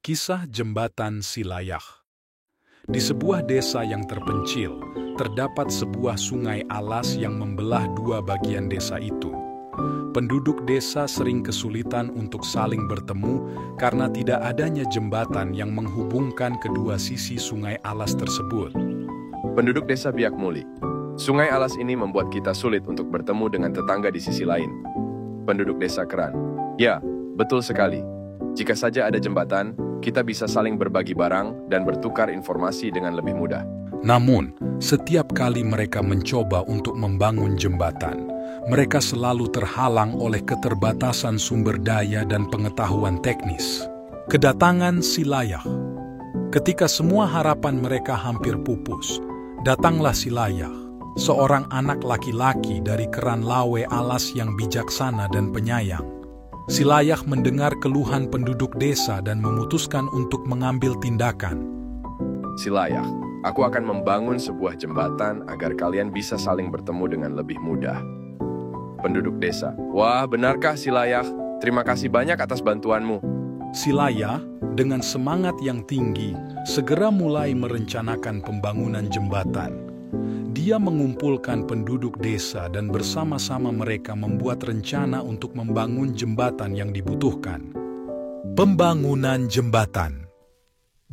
Kisah Jembatan Silayah. Di sebuah desa yang terpencil, terdapat sebuah sungai alas yang membelah dua bagian desa itu. Penduduk desa sering kesulitan untuk saling bertemu karena tidak adanya jembatan yang menghubungkan kedua sisi sungai alas tersebut. Penduduk desa Biak Muli, sungai alas ini membuat kita sulit untuk bertemu dengan tetangga di sisi lain. Penduduk desa Keran, ya, betul sekali. Jika saja ada jembatan, kita bisa saling berbagi barang dan bertukar informasi dengan lebih mudah. Namun, setiap kali mereka mencoba untuk membangun jembatan, mereka selalu terhalang oleh keterbatasan sumber daya dan pengetahuan teknis. Kedatangan Silayah. Ketika semua harapan mereka hampir pupus, datanglah Silayah, seorang anak laki-laki dari Keran Lawe Alas yang bijaksana dan penyayang. Silayah mendengar keluhan penduduk desa dan memutuskan untuk mengambil tindakan. Silayah, aku akan membangun sebuah jembatan agar kalian bisa saling bertemu dengan lebih mudah. Penduduk desa, wah benarkah Silayah? Terima kasih banyak atas bantuanmu. Silayah, dengan semangat yang tinggi, segera mulai merencanakan pembangunan jembatan. Dia mengumpulkan penduduk desa dan bersama-sama mereka membuat rencana untuk membangun jembatan yang dibutuhkan. Pembangunan jembatan.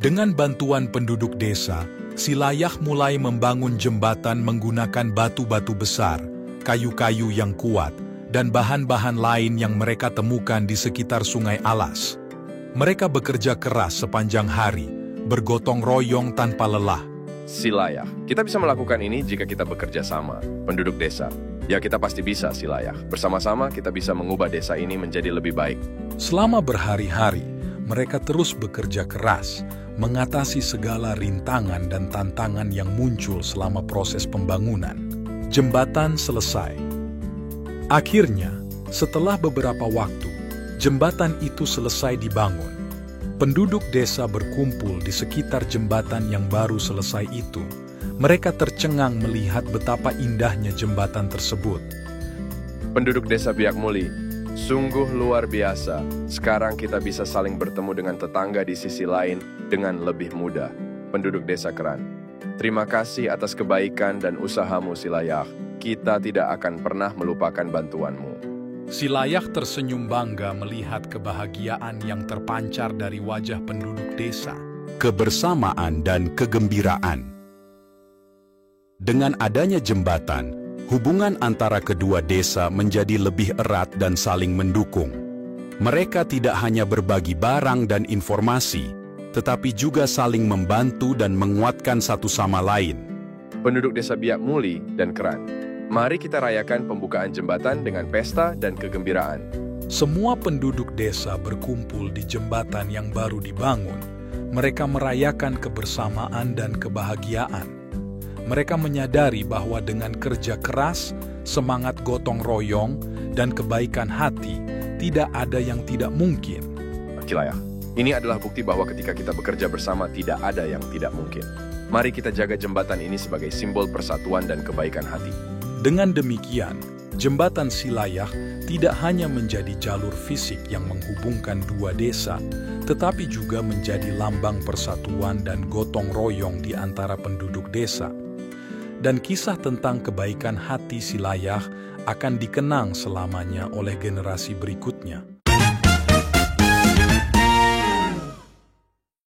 Dengan bantuan penduduk desa, Silayah mulai membangun jembatan menggunakan batu-batu besar, kayu-kayu yang kuat, dan bahan-bahan lain yang mereka temukan di sekitar Sungai Alas. Mereka bekerja keras sepanjang hari, bergotong royong tanpa lelah. Silayah, kita bisa melakukan ini jika kita bekerja sama. Penduduk desa, ya kita pasti bisa Silayah. Bersama-sama kita bisa mengubah desa ini menjadi lebih baik. Selama berhari-hari, mereka terus bekerja keras, mengatasi segala rintangan dan tantangan yang muncul selama proses pembangunan. Jembatan selesai. Akhirnya, setelah beberapa waktu, jembatan itu selesai dibangun. Penduduk desa berkumpul di sekitar jembatan yang baru selesai itu. Mereka tercengang melihat betapa indahnya jembatan tersebut. Penduduk desa Biak Muli, sungguh luar biasa. Sekarang kita bisa saling bertemu dengan tetangga di sisi lain dengan lebih mudah. Penduduk desa Keran, terima kasih atas kebaikan dan usahamu Silayah. Kita tidak akan pernah melupakan bantuanmu. Silayah tersenyum bangga melihat kebahagiaan yang terpancar dari wajah penduduk desa. Kebersamaan dan kegembiraan. Dengan adanya jembatan, hubungan antara kedua desa menjadi lebih erat dan saling mendukung. Mereka tidak hanya berbagi barang dan informasi, tetapi juga saling membantu dan menguatkan satu sama lain. Penduduk desa Biak Muli dan Keran, mari kita rayakan pembukaan jembatan dengan pesta dan kegembiraan. Semua penduduk desa berkumpul di jembatan yang baru dibangun. Mereka merayakan kebersamaan dan kebahagiaan. Mereka menyadari bahwa dengan kerja keras, semangat gotong royong, dan kebaikan hati, tidak ada yang tidak mungkin. Silayah, ini adalah bukti bahwa ketika kita bekerja bersama tidak ada yang tidak mungkin. Mari kita jaga jembatan ini sebagai simbol persatuan dan kebaikan hati. Dengan demikian, jembatan Silayah tidak hanya menjadi jalur fisik yang menghubungkan dua desa, tetapi juga menjadi lambang persatuan dan gotong royong di antara penduduk desa. Dan kisah tentang kebaikan hati Silayah akan dikenang selamanya oleh generasi berikutnya.